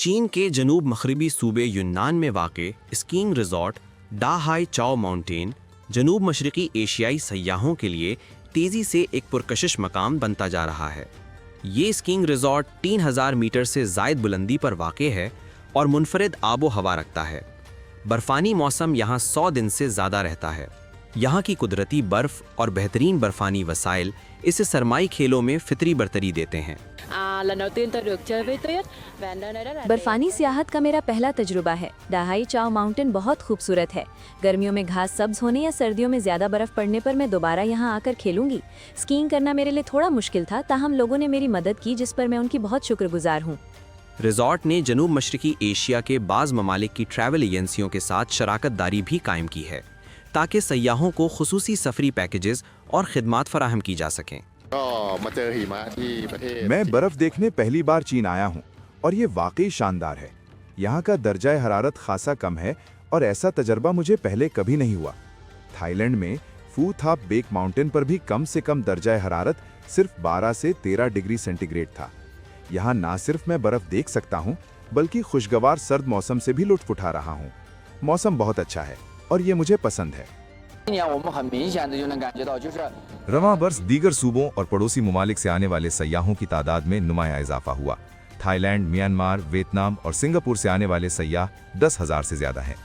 चीन के जनूब मगरबी सूबे यूनान में वाक़े स्कीइंग रिजॉर्ट डा हाई चाओ माउंटेन जनूब मशरक़ी एशियाई सयाहों के लिए तेज़ी से एक पुरकशिश मकाम बनता जा रहा है। ये स्कीइंग रिजॉर्ट 3000 मीटर से ज़ायद बुलंदी पर वाक़े है और मुनफरिद आबो हवा रखता है। बर्फ़ानी मौसम यहाँ 100 दिन से ज़्यादा रहता है। यहाँ की कुदरती बर्फ़ और बेहतरीन बर्फ़ानी वसाइल इसे सरमाई खेलों में फितरी बरतरी देते हैं। बर्फानी सियाहत का मेरा पहला तजुर्बा है। डा हाई चाओ माउंटेन बहुत खूबसूरत है। गर्मियों में घास सब्ज होने या सर्दियों में ज्यादा बर्फ पड़ने पर मैं दोबारा यहाँ आकर खेलूंगी। स्कीइंग करना मेरे लिए थोड़ा मुश्किल था, ताहम लोगों ने मेरी मदद की, जिस पर मैं उनकी बहुत शुक्रगुजार हूँ। रिजॉर्ट ने जनूब मशरक़ी एशिया के बाज़ ममालिक की ट्रैवल एजेंसियों के साथ शराकत दारी भी कायम की है ताकि सयाहों को खुसूसी सफरी पैकेजेस और खिदमात फराहम की जा सकें। मैं बर्फ देखने पहली बार चीन आया हूँ और ये वाकई शानदार है। यहाँ का दर्जा हरारत खासा कम है और ऐसा तजर्बा मुझे पहले कभी नहीं हुआ। थाईलैंड में फू थाप बेक माउंटेन पर भी कम से कम दर्जा हरारत सिर्फ 12 से 13 डिग्री सेंटीग्रेड था। यहाँ ना सिर्फ मैं बर्फ देख सकता हूँ बल्कि खुशगवार सर्द मौसम से भी लुत्फ उठा रहा हूँ। मौसम बहुत अच्छा है और ये मुझे पसंद है। रवां बरस दीगर सूबों और पड़ोसी ममालिक से आने वाले सयाहों की तादाद में नुमाया इजाफा हुआ। थाईलैंड, म्यांमार, वियतनाम और सिंगापुर से आने वाले सयाह 10,000 से ज्यादा हैं।